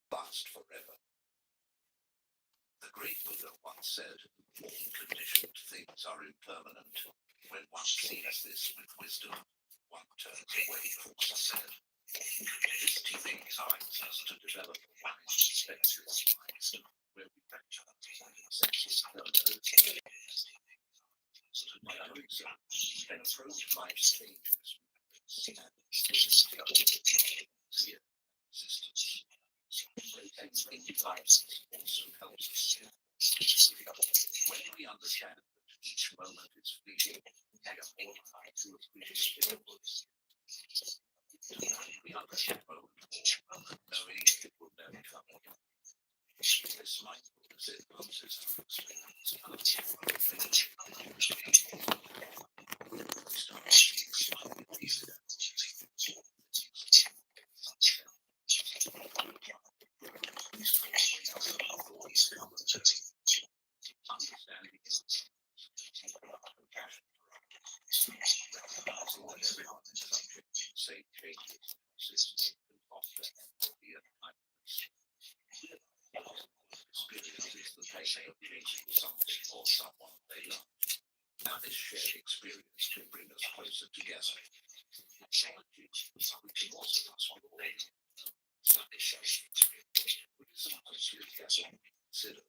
Last forever. The great Buddha once said, all conditioned things are impermanent. When one sees this with wisdom, one turns away from success. These things are us to develop wise perspectives of wisdom, where we practice senses and approach life stages. Resistance. Life also helps us. When we understand that each moment is fleeting, we are more likely to appreciate it. We understand each moment, knowing it will never come again. This mindfulness enhances our experience of understanding compassion say changes and foster empathy and kindness. Experiences the pain of changing something or someone they love. Now this shared experience can bring us closer together. We can also consider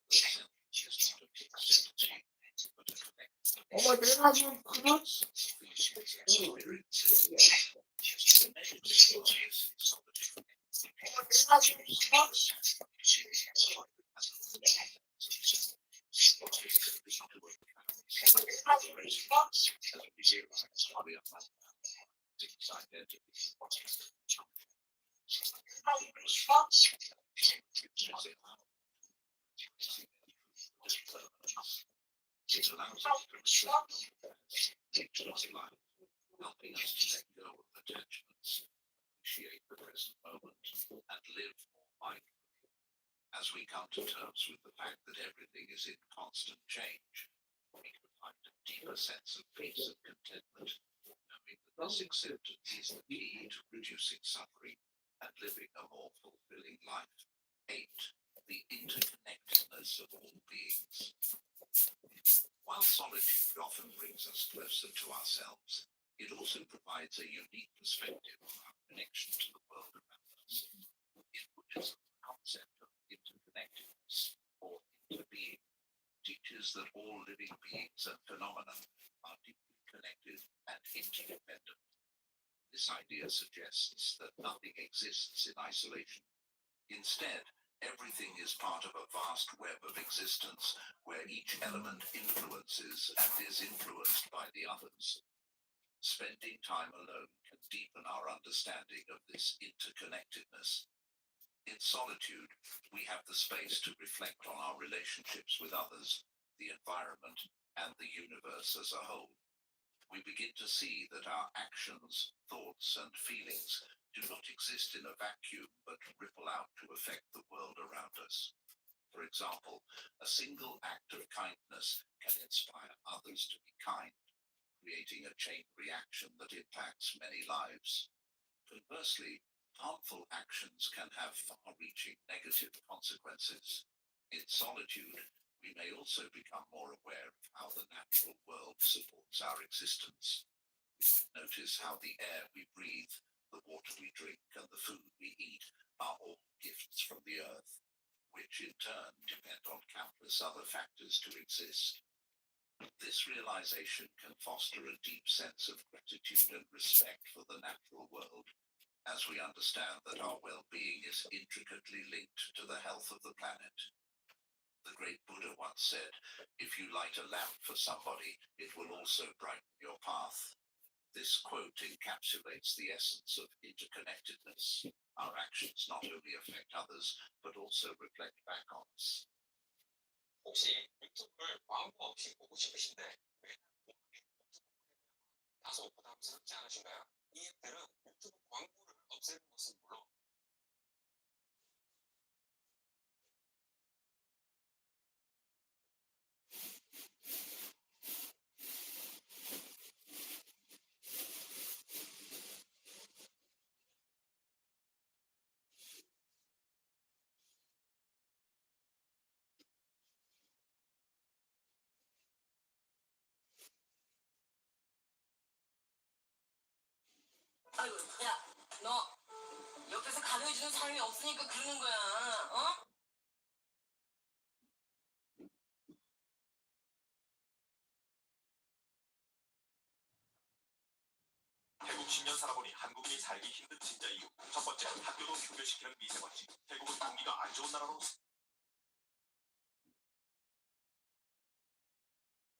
it allows us to life, helping us to let go of attachments, appreciate the present moment, and live more mindfully. As we come to terms with the fact that everything is in constant change, we can find a deeper sense of peace and contentment, knowing that this acceptance is the key to reducing suffering and living a more fulfilling life. 8. The interconnectedness of all beings. While solitude often brings us closer to ourselves, it also provides a unique perspective of our connection to the world around us. In Buddhism, the concept of interconnectedness, or interbeing, teaches that all living beings and phenomena are deeply connected and interdependent. This idea suggests that nothing exists in isolation. Instead, everything is part of a vast web of existence where each element influences and is influenced by the others. Spending time alone can deepen our understanding of this interconnectedness. In solitude, we have the space to reflect on our relationships with others, the environment, and the universe as a whole. We begin to see that our actions, thoughts, and feelings do not exist in a vacuum but ripple out to affect the world around us. For example, a single act of kindness can inspire others to be kind, creating a chain reaction that impacts many lives. Conversely, harmful actions can have far-reaching negative consequences. In solitude, we may also become more aware of how the natural world supports our existence. We might notice how the air we breathe, the water we drink, and the food we eat are all gifts from the earth, which in turn depend on countless other factors to exist. This realization can foster a deep sense of gratitude and respect for the natural world, as we understand that our well-being is intricately linked to the health of the planet. The great Buddha once said, "If you light a lamp for somebody, it will also brighten your path." This quote encapsulates the essence of interconnectedness. Our actions not only affect others, but also reflect back on us. 혹시 유튜브를 광고 없이 보고 싶으신데 왜 다소 부담스럽지 않으신가요? 이 앱들은 유튜브 광고를 없애는 것은 물론 아이고, 야, 너 옆에서 가르쳐주는 사람이 없으니까 그러는 거야, 어? 태국 10년 살아보니 한국인이 살기 힘든 진짜 이유. 첫 번째, 학교도 휴교시키는 미세먼지. 태국은 공기가 안 좋은 나라로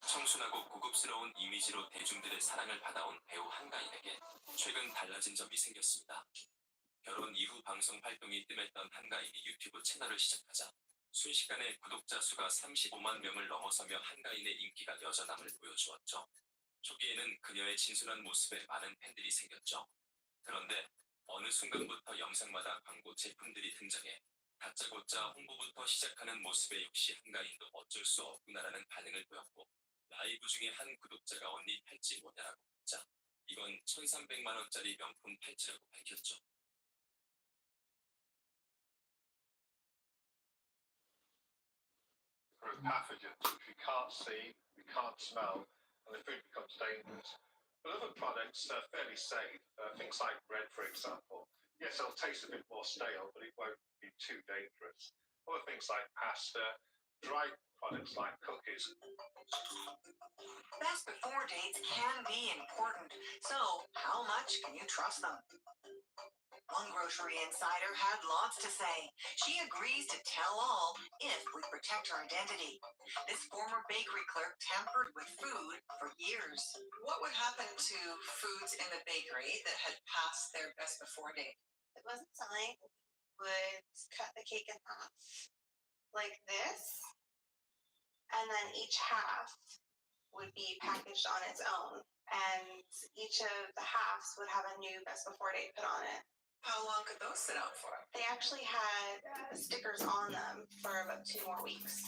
청순하고 고급스러운 이미지로 대중들의 사랑을 받아온 배우 한가인에게 최근 달라진 점이 생겼습니다. 결혼 이후 방송 활동이 뜸했던 한가인이 유튜브 채널을 시작하자 순식간에 구독자 수가 35만 명을 넘어서며 한가인의 인기가 여전함을 보여주었죠. 초기에는 그녀의 진솔한 모습에 많은 팬들이 생겼죠. 그런데 어느 순간부터 영상마다 광고 제품들이 등장해 다짜고짜 홍보부터 시작하는 모습에 역시 한가인도 어쩔 수 없구나라는 반응을 보였고, 라이브 중에 한 구독자가 언니 팔찌 뭐냐라고 묻자 이건 1,300만 원짜리 명품 팔찌라고 밝혔죠. Through pathogens which we can't see, we can't smell, and the food becomes dangerous. But other products are fairly safe. Things like bread, for example. Yes, it'll taste a bit more stale, but it won't be too dangerous. Other things like pasta, dry products like cookies. Best before dates can be important, so how much can you trust them? One grocery insider had lots to say. She agrees to tell all if we protect her identity. This former bakery clerk tampered with food for years. What would happen to foods in the bakery that had passed their best before date? It wasn't selling, would cut the cake in half like this, and then each half would be packaged on its own, and each of the halves would have a new best before date put on it. How long could those sit out for? They actually had stickers on them for about 2 more weeks.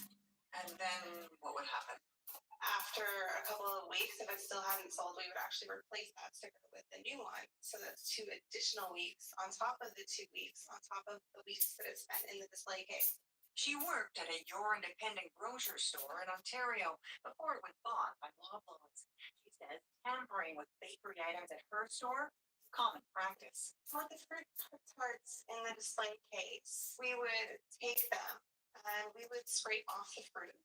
And then what would happen? After a couple of weeks, if it still hadn't sold, we would actually replace that sticker with a new one. So that's 2 additional weeks on top of the 2 weeks, on top of the weeks that it spent in the display case. She worked at a Your Independent grocery store in Ontario before it was bought by Loblaws. She says tampering with bakery items at her store is common practice. For the fruit tarts in the display case, we would take them and we would scrape off the fruit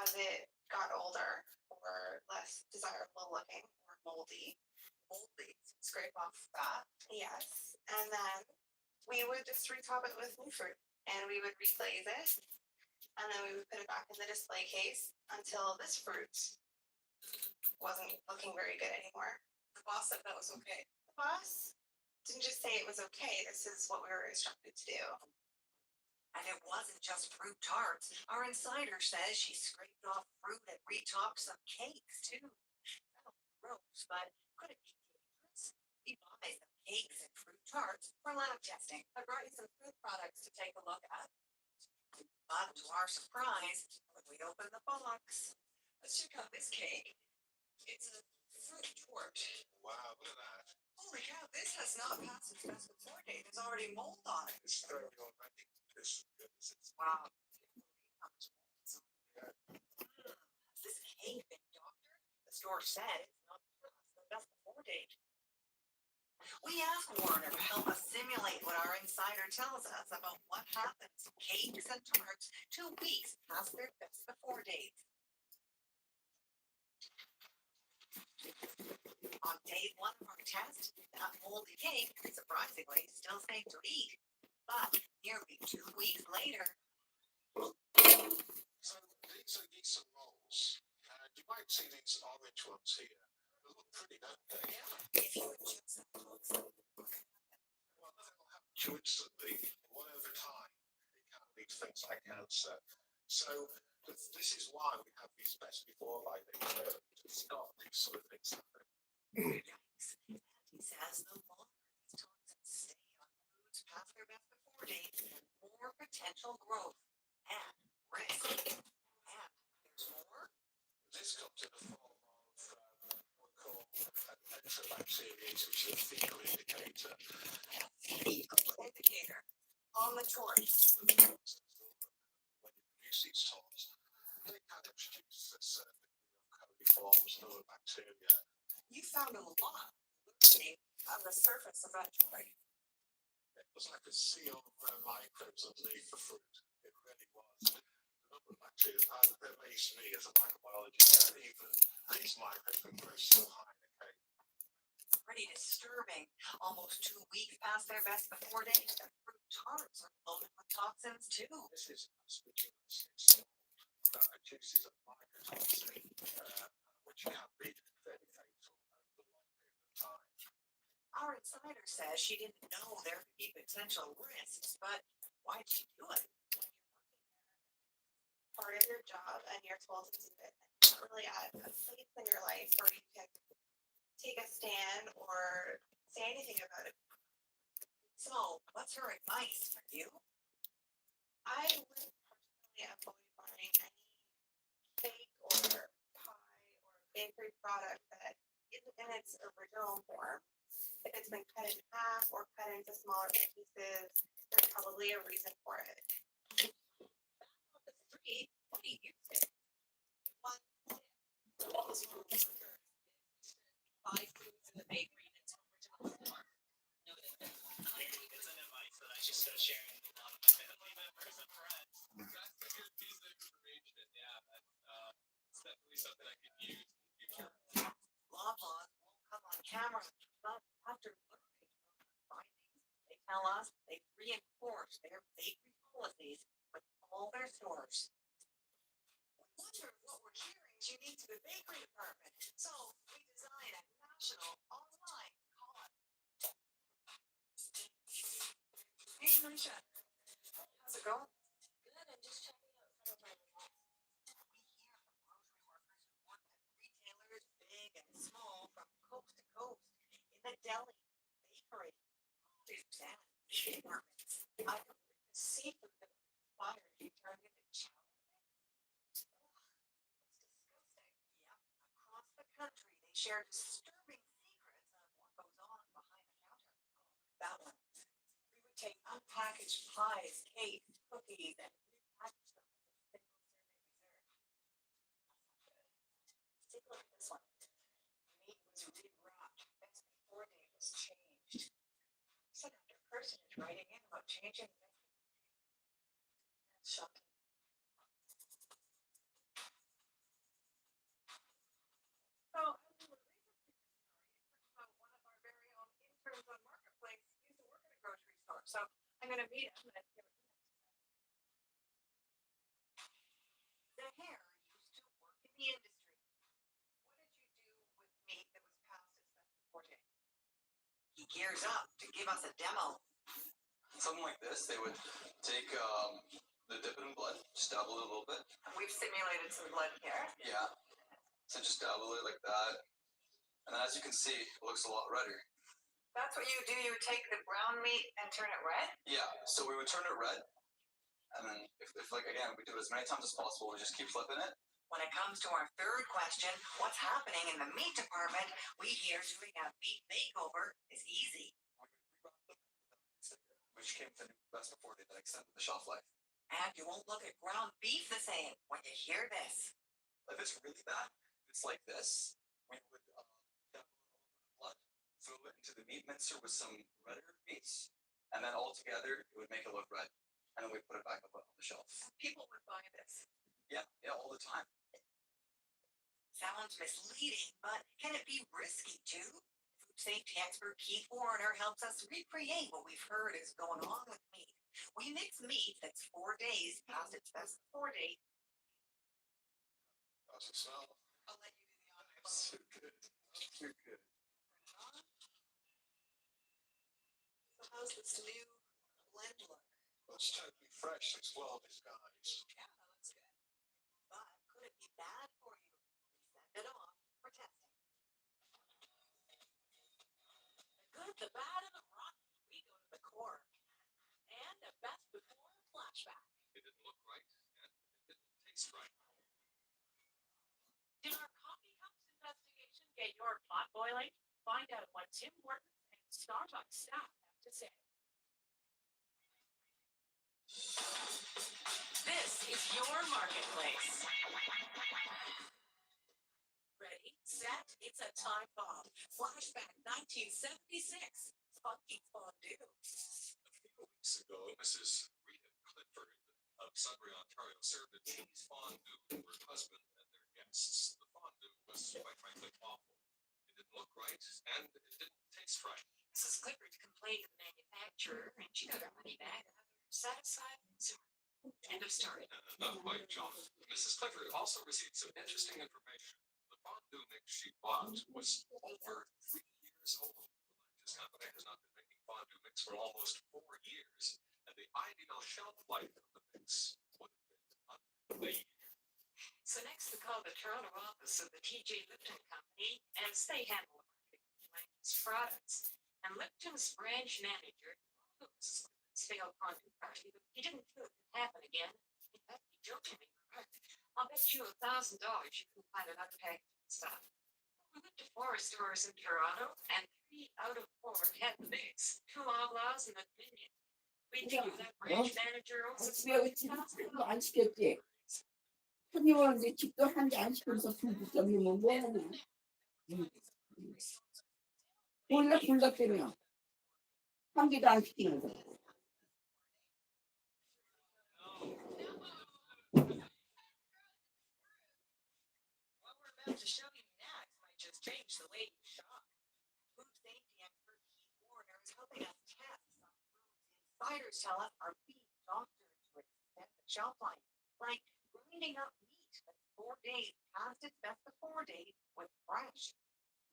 as it got older or less desirable looking or moldy. Moldy, scrape off that. Yes. And then we would just retop it with new fruit and we would reglaze it. And then we would put it back in the display case until this fruit wasn't looking very good anymore. The boss said that was okay. The boss didn't just say it was okay. This is what we were instructed to do. And it wasn't just fruit tarts. Our insider says she scraped off fruit and retopped some cakes too. Oh, gross, but could it be dangerous? We buy some cakes and fruit tarts for lab testing. I brought you some food products to take a look at. But to our surprise, when we opened the box, let's check out this cake. It's a fruit tort. Wow, look at that. Holy cow, this has not passed its best before date. There's already mold on it. It's very already. This goodness, it's Wow. Has this cake been doctored? The store said it's not past the best before date. We asked Warner to help us simulate what our insider tells us about what happens to cakes and tarts 2 weeks past their best before date. On day 1 of our test, that moldy cake, surprisingly, still safe to eat. But nearly 2 weeks later, so these are yeast and rolls, and you might see these orange ones here. They look pretty, don't they? if you adjust them closely, Well, nothing will happen to you instantly. One over time, it can lead to things like cancer. So this is why we have these best before light to stop these sort of things happening. yikes. And he says the longer these toxins stay on foods past their best before date, more potential growth and risk. And there's more. This comes in the form of what we call enterobacteriaceae, which is a fecal indicator. Indicator on the torch. When you produce these salts, they can introduce a certain degree of coliforms and other bacteria. You found a lot lurking on the surface of that toy. It was like a sea of microbes underneath the fruit. It really was. The number of bacteria that amazed me as a microbiologist, that even these microbes can grow so high in the cake. Pretty disturbing. Almost 2 weeks past their best before date, the fruit tarts are loaded with toxins too. This is asparagus. It's that produces a mycotoxin, which can be fairly fatal over a long period of time. Our insider says she didn't know there could be potential risks, but why'd she do it? Part of your job and you're told to do it. And you're not really at a place in your life where you can take a stand or say anything about it. So, what's her advice for you? I would personally avoid buying any cake or pie or bakery product that isn't in its original form. If it's been cut in half or cut into smaller pieces, there's probably a reason for it. On the street, what do you use? One, buy foods in the bakery in its original form. It's an advice that I should start sharing with a lot of my family members and friends. That's a good piece of information. Yeah, that's definitely something I could use in the future. Loblaws won't come on camera, but after learning findings, they tell us they reinforce their bakery policies with all their stores. We wonder if what we're hearing is unique to the bakery department, so we designed a national online call. Hey, Alicia. How's it going? Good. I'm just checking out some of my results. We hear from grocery workers who work at retailers big and small from coast to coast in the deli, bakery, produce, and meat departments. I don't think the seafood that was inspired to be turned into chow. It's disgusting. Yep. Across the country, they share disturbing secrets on what goes on behind the counter. That one. We would take unpackaged pies, cakes, cookies, and repackage them as a single serving dessert. Take a look at this one. Meat was rewrapped. Best before date was changed. Person after person is writing in about changing the best before date. That's shocking. So, as we were researching this story, it turns out one of our very own interns on Marketplace used to work at a grocery store. So, I'm going to meet him and hear what he has to say. The hair used to work in the industry. What did you do with meat that was past its best before date? You gears up to give us a demo. Something like this, they would take the dip it in blood, just dabble it a little bit. We've simulated some blood here. Yeah. So just dabble it like that. And then as you can see, it looks a lot redder. That's what you do. You take the brown meat and turn it red. Yeah. So we would turn it red. And then if like again, we do it as many times as possible, we just keep flipping it. When it comes to our third question, what's happening in the meat department, we hear doing a meat makeover is easy. Which came with a new best before date that extended the shelf life. And you won't look at ground beef the same when you hear this. If it's really bad, if it's like this, we would dabble a little bit of blood, throw it into the meat mincer with some redder meats, and then all together it would make it look red. And then we put it back up on the shelf. People would buy this. Yeah, all the time. Sounds misleading, but can it be risky too? Food safety expert Keith Warner helps us recreate what we've heard is going on with meat. We mix meat that's 4 days past its best before date. How's it smell? I'll let you do the honors. So good. Too good. So how's this new blend look? Well, it's totally fresh. It's well disguised. Yeah, that looks good. But could it be bad for you? We send it off for testing. The good, the bad, and the rotten. We go to the core. And the best before flashback. It didn't look right, and it didn't taste right. Did our coffee cups investigation get your pot boiling? Find out what Tim Hortons and Starbucks staff have to say. This is your marketplace. Ready, set, it's a time bomb. Flashback 1976. Funky fondue. A few weeks ago, Mrs. Rita Clifford of Sudbury, Ontario, served a cheese fondue to her husband and their guests. The fondue was quite frankly awful. It didn't look right, and it didn't taste right. Mrs. Clifford complained to the manufacturer, and she got her money back. Satisfied consumer. End of story. Not quite, John. Mrs. Clifford also received some interesting information. The fondue mix she bought was over 3 years old. This company has not been making fondue mix for almost 4 years, and the ideal shelf life of the mix would have been under a year. So next, we call the Toronto office of the TJ Lipton Company, as they handle the marketing of Lang's products. And Lipton's branch manager knew Mrs. Clifford's failed fondue party, but he didn't feel it could happen again. In fact, he joked to me, I'll bet you $1,000 you can find another package of stuff. We went to 4 stores in Toronto, and 3 out of 4 had the mix. 2 Loblaws and a Dominion. We figure that branch manager owes us 집도 안 시켰지. 손님 오는데 집도 한 개 안 시켜서 불붙잡으면 뭐하냐. 원래 불났다며. 한 개도 안 시키는 거. What we're about to show you next might just change the way you shop. Food safety expert Keith Warner is helping us test some foods insiders tell us are being doctored to extend the shelf life, like grinding up meat that's 4 days past its best before date with fresh.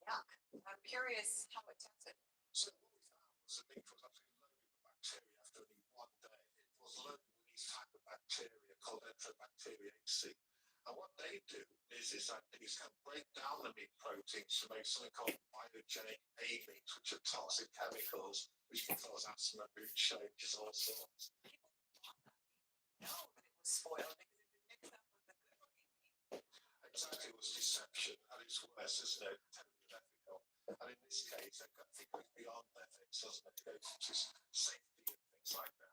Yuck. I'm curious how it tested. So what we found was the meat was absolutely loaded with bacteria after only 1 day. It was loaded with these type of bacteria called Enterobacteriaceae. And what they do is that these can break down the meat proteins to make something called biogenic amines, which are toxic chemicals which can cause asthma, mood changes, all sorts. No, that it was spoiled because it didn't mix up with the good looking meat. Exactly, it was deception at its worst, isn't it? Totally unethical. And in this case, I think it goes beyond ethics, doesn't it? It goes to safety and things like that.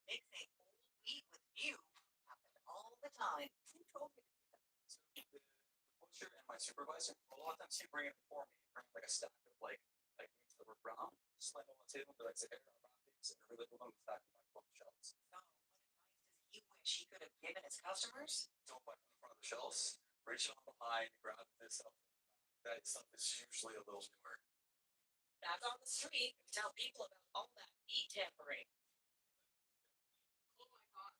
Mixing old wheat with new happened all the time. Who told you to do that? So the butcher and my supervisor, a lot of times he'd bring it before me, bring like a stack of like meats that were brown, just lay them on the table and be like, say, here, I brought these, and really put them stack them back on the shelves. So, what advice does he wish he could have given his customers? Don't buy from the front of the shelves, reach on behind, grab this up. That stuff is usually a little newer. Back on the street, we tell people about all that meat tampering. Oh my god.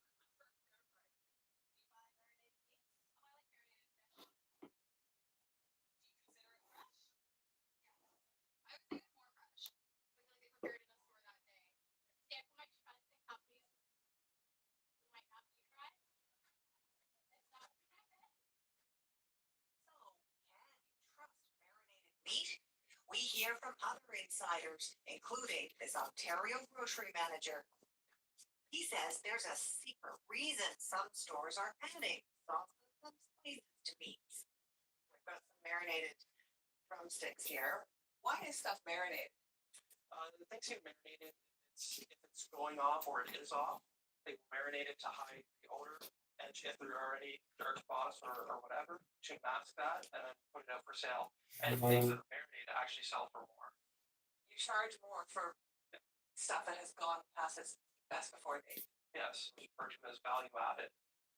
We hear from other insiders, including this Ontario grocery manager. He says there's a secret reason some stores are adding sauces and spices to meats. We've got some marinated drumsticks here. Why is stuff marinated? The things get marinated, if it's going off or it is off, they will marinate it to hide the odor. And if there are any dark spots or whatever, to mask that and then put it out for sale. And things that are marinated actually sell for more. You charge more for stuff that has gone past its best before date. Yes, we refer to it as value added.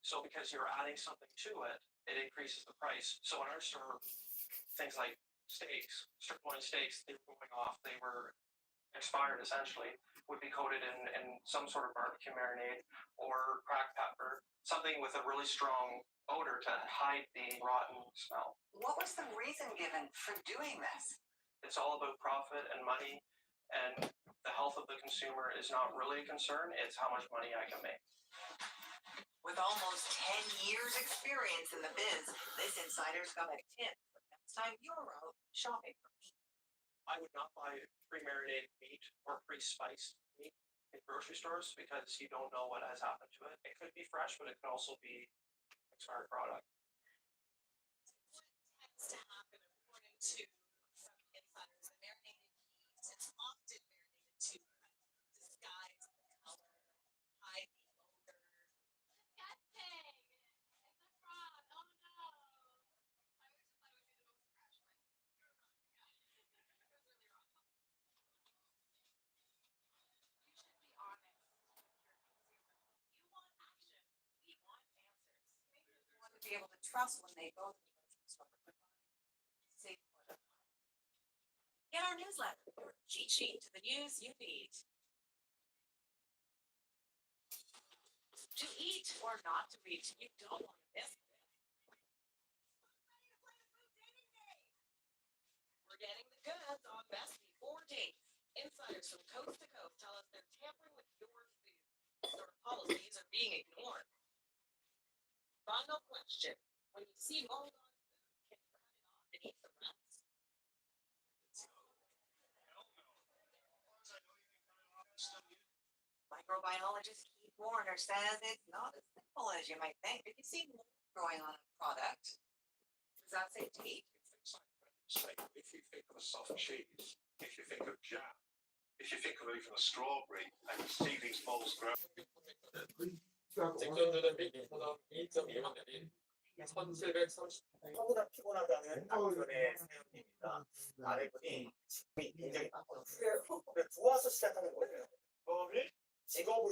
So because you're adding something to it, it increases the price. So in our store, things like steaks, sirloin steaks, they were going off, they were expired essentially, would be coated in some sort of barbecue marinade or cracked pepper, something with a really strong odor to hide the rotten smell. What was the reason given for doing this? It's all about profit and money, and the health of the consumer is not really a concern, it's how much money I can make. With almost 10 years experience in the biz, this insider's got a tip for next time you're out shopping for meat. I would not buy pre-marinated meat or pre-spiced meat in grocery stores because you don't know what has happened to it. It could be fresh, but it could also be expired product. What tends to happen according to some insiders, the marinated meat, it's often marinated to disguise the color, hide the odor. Disgusting! It's a fraud. Oh no! I always just thought it would be the most fresh, like you're wrong. Yeah. It was really wrong. You should be honest with your consumers. You want action. We want answers. Maybe you want to be able to trust when they go to the grocery store. Safe for them. Get our newsletter, your cheat sheet to the news you need. To eat or not to eat, you don't want to miss this. We're getting the goods on best before dates. Insiders from coast to coast tell us they're tampering with your food. Store policies are being ignored. Final question. When you see mold on food, can you cut it off and eat the rest? Microbiologist Keith Warner says it's not as simple as you might think. If you see mold growing on a product, does that say to eat? If you think of a soft cheese, if you think of jam, if you think of even a strawberry, and you see these molds grow. 생존자들 미기보다 2.2만 내린 1730. 저보다 피곤하다는 남편의 사연입니다. 아내분이 굉장히 바빴어요. 근데 좋아서 시작하는 거예요. 직업을